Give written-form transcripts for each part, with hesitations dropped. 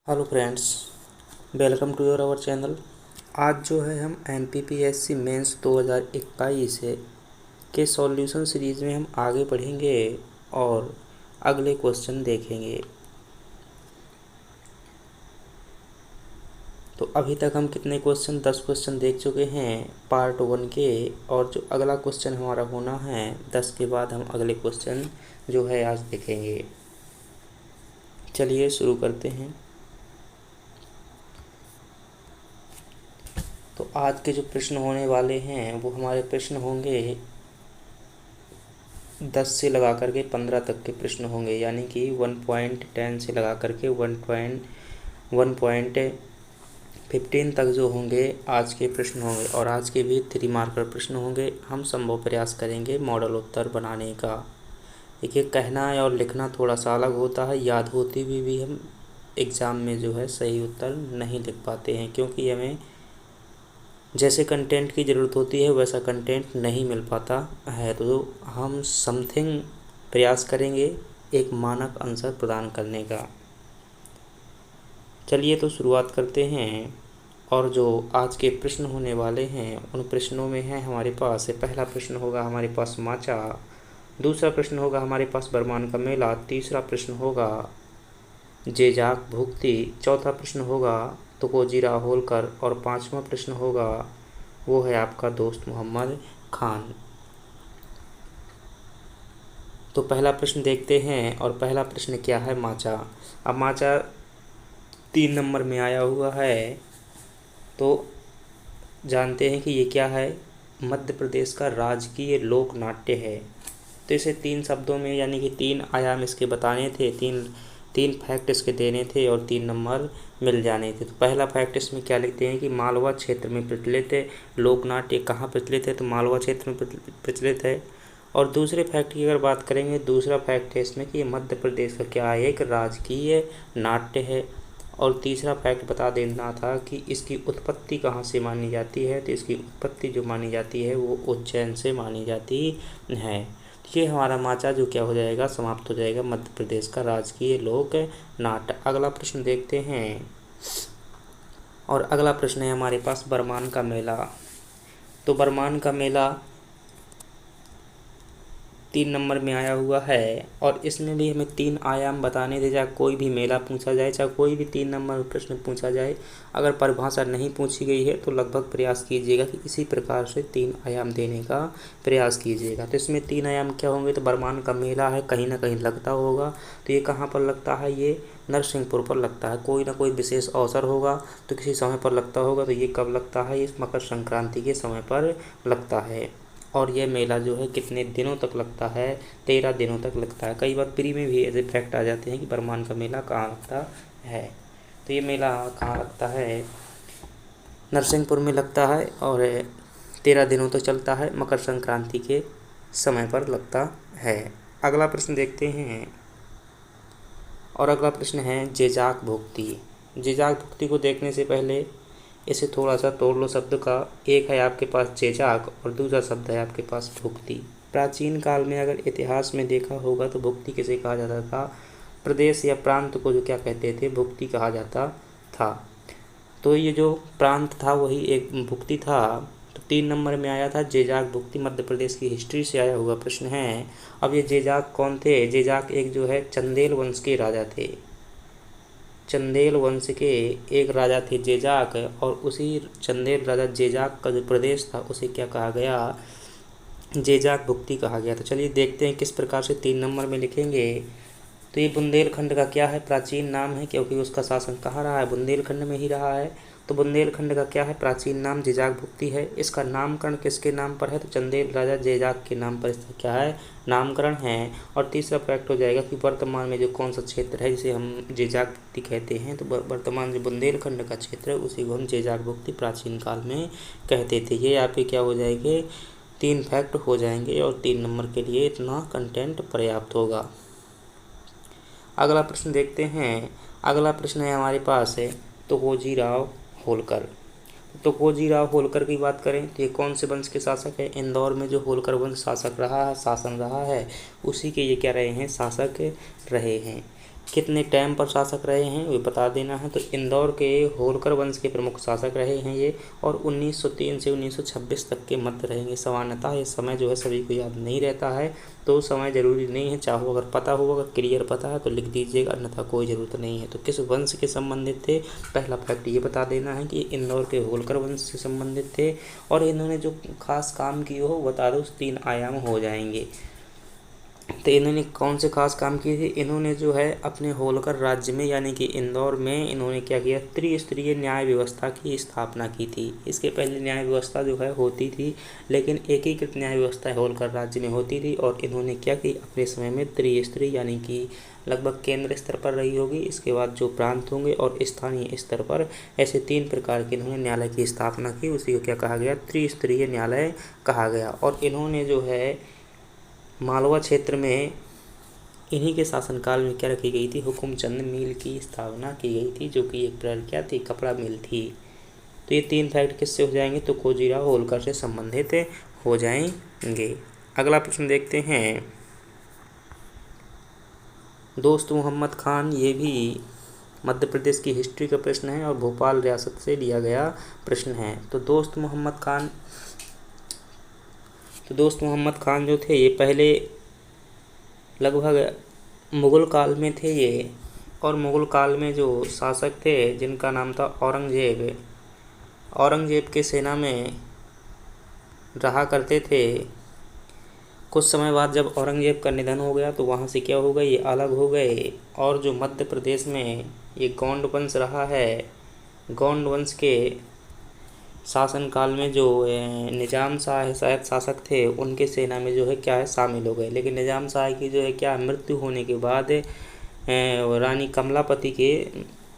Hello friends, welcome to your our channel. आज जो है हम MPPSC मेंस 2021 के सॉल्यूशन सीरीज़ में हम आगे बढ़ेंगे और अगले क्वेश्चन देखेंगे। तो अभी तक हम कितने क्वेश्चन 10 क्वेश्चन देख चुके हैं पार्ट 1 के, और जो अगला क्वेश्चन हमारा होना है 10 के बाद हम अगले क्वेश्चन जो है आज देखेंगे। चलिए शुरू करते हैं। तो आज के जो प्रश्न होने वाले हैं वो हमारे प्रश्न होंगे 10 से लगा करके 15 तक के प्रश्न होंगे, यानी कि 1.10 से लगा करके 1.15 तक जो होंगे आज के प्रश्न होंगे। और आज के भी 3 मार्कर प्रश्न होंगे। हम संभव प्रयास करेंगे मॉडल उत्तर बनाने का। देखिए, कहना है और लिखना थोड़ा सा अलग होता है। याद होती हुई भी हम एग्ज़ाम में जो है सही उत्तर नहीं लिख पाते हैं, क्योंकि हमें जैसे कंटेंट की ज़रूरत होती है वैसा कंटेंट नहीं मिल पाता है। तो हम समथिंग प्रयास करेंगे एक मानक आंसर प्रदान करने का। चलिए तो शुरुआत करते हैं। और जो आज के प्रश्न होने वाले हैं उन प्रश्नों में है हमारे पास पहला प्रश्न होगा हमारे पास माचा, दूसरा प्रश्न होगा हमारे पास बरमान का मेला, तीसरा प्रश्न होगा जेजाक भुक्ति, चौथा प्रश्न होगा तुकोजीरा होलकर, और पांचवा प्रश्न होगा वो है आपका दोस्त मोहम्मद खान। तो पहला प्रश्न देखते हैं, और पहला प्रश्न क्या है, माचा। अब माचा 3 नंबर में आया हुआ है, तो जानते हैं कि ये क्या है, मध्य प्रदेश का राजकीय लोक नाट्य है। तो इसे 3 शब्दों में, यानी कि 3 आयाम इसके बताने थे, तीन फैक्ट इसके देने थे और 3 नंबर मिल जाने थे। तो पहला फैक्ट इसमें क्या लिखते हैं कि मालवा क्षेत्र में प्रचलित है। लोकनाट्य कहाँ प्रचलित है, तो मालवा क्षेत्र में प्रचलित है। और दूसरे फैक्ट की अगर बात करेंगे, दूसरा फैक्ट है इसमें कि मध्य प्रदेश का क्या है, एक राजकीय नाट्य है। और तीसरा फैक्ट बता देना था कि इसकी उत्पत्ति कहाँ से मानी जाती है, तो इसकी उत्पत्ति जो मानी जाती है वो उज्जैन से मानी जाती है। ये हमारा माचा जो क्या हो जाएगा, समाप्त हो जाएगा, मध्य प्रदेश का राजकीय लोक नाट्य। अगला प्रश्न देखते हैं, और अगला प्रश्न है हमारे पास बरमान का मेला। तो बरमान का मेला 3 नंबर में आया हुआ है, और इसमें भी हमें 3 आयाम बताने थे। चाहे कोई भी मेला पूछा जाए, चाहे कोई भी 3 नंबर में प्रश्न पूछा जाए, अगर परिभाषा नहीं पूछी गई है तो लगभग प्रयास कीजिएगा कि इसी प्रकार से 3 आयाम देने का प्रयास कीजिएगा। तो इसमें 3 आयाम क्या होंगे, तो बरमान का मेला है, कहीं ना कहीं लगता होगा। तो ये कहाँ पर लगता है, ये नरसिंहपुर पर लगता है। कोई ना कोई विशेष अवसर होगा तो किसी समय पर लगता होगा। तो ये कब लगता है, ये मकर संक्रांति के समय पर लगता है। और यह मेला जो है कितने दिनों तक लगता है, 13 दिनों तक लगता है। कई बार प्री में भी ऐसे फैक्ट आ जाते हैं कि बरमान का मेला कहाँ लगता है। तो ये मेला कहाँ लगता है, नरसिंहपुर में लगता है, और 13 दिनों तक चलता है, मकर संक्रांति के समय पर लगता है। अगला प्रश्न देखते हैं, और अगला प्रश्न है जेजाक भुक्ति। जेजाक भुक्ति को देखने से पहले इसे थोड़ा सा तोड़ लो शब्द का। एक है आपके पास जेजाक और दूसरा शब्द है आपके पास भुक्ति। प्राचीन काल में अगर इतिहास में देखा होगा तो भुक्ति किसे कहा जाता था, प्रदेश या प्रांत को जो क्या कहते थे, भुक्ति कहा जाता था। तो ये जो प्रांत था वही एक भुक्ति था। तो 3 नंबर में आया था जेजाक भुक्ति, मध्य प्रदेश की हिस्ट्री से आया हुआ प्रश्न है। अब ये जेजाक कौन थे, जेजाक एक जो है चंदेल वंश के राजा थे। चंदेल वंश के एक राजा थे जेजाक, और उसी चंदेल राजा जेजाक का जो प्रदेश था उसे क्या कहा गया, जेजाक भुक्ति कहा गया। तो चलिए देखते हैं किस प्रकार से 3 नंबर में लिखेंगे। तो ये बुंदेलखंड का क्या है, प्राचीन नाम है, क्योंकि उसका शासन कहाँ रहा है, बुंदेलखंड में ही रहा है। तो बुंदेलखंड का क्या है, प्राचीन नाम जेजाक भुक्ति है। इसका नामकरण किसके नाम पर है, तो चंदेल राजा जेजाक के नाम पर इसका क्या है, नामकरण है। और तीसरा फैक्ट हो जाएगा कि वर्तमान में जो कौन सा क्षेत्र है जिसे हम जेजाक भुक्ति कहते हैं, तो वर्तमान जो बुंदेलखंड का क्षेत्र है उसी को हम जेजाक भुक्ति प्राचीन काल में कहते थे। ये आपके क्या हो जाएंगे, 3 फैक्ट हो जाएंगे, और 3 नंबर के लिए इतना कंटेंट पर्याप्त होगा। अगला प्रश्न देखते हैं। अगला प्रश्न है हमारे पास है तुकोजीराव होलकर। तुकोजीराव होलकर की बात करें तो ये कौन से वंश के शासक है, इंदौर में जो होलकर वंश शासन रहा है उसी के ये क्या रहे हैं, शासक रहे हैं। कितने टाइम पर शासक रहे हैं वो बता देना है। तो इंदौर के होलकर वंश के प्रमुख शासक रहे हैं ये, और 1903 से 1926 तक के मध्य रहेंगे। सामान्यतः ये समय जो है सभी को याद नहीं रहता है, तो समय जरूरी नहीं है, चाहो अगर पता हो, अगर क्लियर पता है तो लिख दीजिएगा, अन्यथा कोई ज़रूरत नहीं है। तो किस वंश के संबंधित थे, पहला फैक्ट ये बता देना है कि इंदौर के होलकर वंश से संबंधित थे, और इन्होंने जो खास काम किए हो बता दो, 3 आयाम हो जाएंगे। तो इन्होंने कौन से खास काम किए थे, इन्होंने जो है अपने होलकर राज्य में यानी कि इंदौर में इन्होंने क्या किया, त्रिस्तरीय न्याय व्यवस्था की स्थापना की थी। इसके पहले न्याय व्यवस्था जो है होती थी, लेकिन एकीकृत न्याय व्यवस्था होलकर राज्य में होती थी, और इन्होंने क्या की अपने समय में त्रिस्तरीय यानी कि लगभग केंद्र स्तर पर रही होगी, इसके बाद जो प्रांत होंगे और स्थानीय स्तर पर, ऐसे 3 प्रकार के इन्होंने न्यायालय की स्थापना की। उसी को क्या कहा गया, त्रिस्तरीय न्यायालय कहा गया। और इन्होंने जो है मालवा क्षेत्र में इन्हीं के शासनकाल में क्या रखी गई थी, हुकुमचंद मिल की स्थापना की गई थी, जो कि एक प्रकार क्या थी, कपड़ा मिल थी। तो ये 3 फैक्ट किससे हो जाएंगे, तो खोजीराव होलकर से संबंधित हो जाएंगे। अगला प्रश्न देखते हैं, दोस्त मोहम्मद खान, ये भी मध्य प्रदेश की हिस्ट्री का प्रश्न है और भोपाल रियासत से लिया गया प्रश्न है। तो दोस्त मोहम्मद खान जो थे ये पहले लगभग मुग़ल काल में थे ये, और मुग़ल काल में जो शासक थे जिनका नाम था औरंगजेब के सेना में रहा करते थे। कुछ समय बाद जब औरंगजेब का निधन हो गया तो वहाँ से क्या हो गए, ये अलग हो गए, और जो मध्य प्रदेश में ये गौंड वंश रहा है, गौंड वंश के शासनकाल में जो निजाम शाह शायद शासक थे, उनके सेना में जो है क्या है शामिल हो गए। लेकिन निजाम शाह की जो है क्या मृत्यु होने के बाद रानी कमलापति के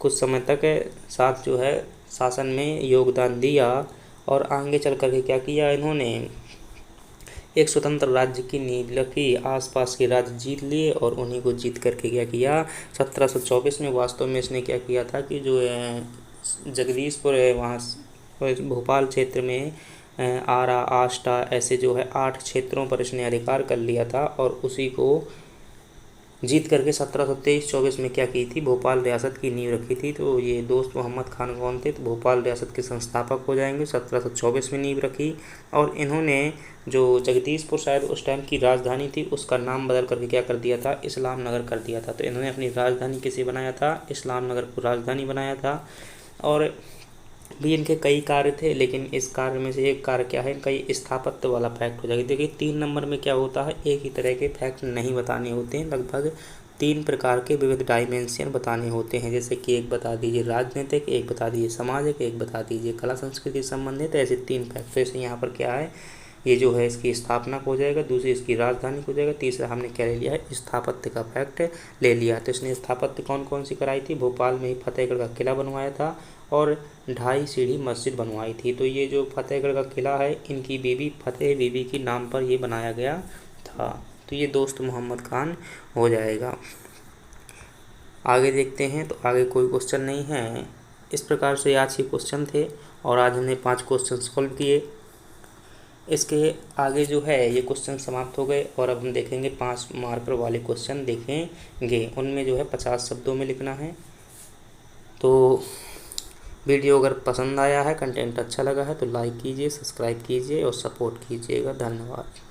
कुछ समय तक साथ जो है शासन में योगदान दिया, और आगे चल कर के क्या किया, इन्होंने एक स्वतंत्र राज्य की नींव रखी, आसपास के राज्य जीत लिए, और उन्हीं को जीत करके क्या किया, 1724 में वास्तव में इसने क्या किया था कि जो जगदीशपुर है वहाँ भोपाल क्षेत्र में आरा आष्टा ऐसे जो है 8 क्षेत्रों पर इसने अधिकार कर लिया था, और उसी को जीत करके 1723-24 में क्या की थी, भोपाल रियासत की नींव रखी थी। तो ये दोस्त मोहम्मद खान कौन थे, तो भोपाल रियासत के संस्थापक हो जाएंगे। 1724 में नींव रखी, और इन्होंने जो जगदीशपुर शायद उस टाइम की राजधानी थी उसका नाम बदल करके क्या कर दिया था, इस्लाम नगर कर दिया था। तो इन्होंने अपनी राजधानी किसे बनाया था, इस्लाम नगर को राजधानी बनाया था। और भी इनके कई कार्य थे, लेकिन इस कार्य में से एक कार्य क्या है, इनका ये स्थापत्य वाला फैक्ट हो जाएगा। देखिए 3 नंबर में क्या होता है, एक ही तरह के फैक्ट नहीं बताने होते हैं, लगभग 3 प्रकार के विविध डायमेंशन बताने होते हैं। जैसे कि एक बता दीजिए राजनीतिक, एक बता दीजिए सामाजिक, एक बता दीजिए कला संस्कृति से संबंधित, ऐसे 3 फैक्ट। तो ऐसे यहाँ पर क्या है, ये जो है इसकी स्थापना हो जाएगा, दूसरी इसकी राजधानी हो जाएगा, तीसरा हमने क्या ले लिया है, स्थापत्य का फैक्ट ले लिया। तो इसने स्थापत्य कौन कौन सी कराई थी, भोपाल में ही फतेहगढ़ का किला बनवाया था, और 2.5 सीढ़ी मस्जिद बनवाई थी। तो ये जो फतेहगढ़ का किला है, इनकी बीबी फतेह बीबी के नाम पर ये बनाया गया था। तो ये दोस्त मोहम्मद खान हो जाएगा। आगे देखते हैं, तो आगे कोई क्वेश्चन नहीं है। इस प्रकार से आज के क्वेश्चन थे, और आज हमने 5 क्वेश्चन सॉल्व किए। इसके आगे जो है ये क्वेश्चन समाप्त हो गए, और अब हम देखेंगे 5 मार्कर वाले क्वेश्चन देखेंगे। उनमें जो है 50 शब्दों में लिखना है। तो वीडियो अगर पसंद आया है, कंटेंट अच्छा लगा है, तो लाइक कीजिए, सब्सक्राइब कीजिए और सपोर्ट कीजिएगा। धन्यवाद।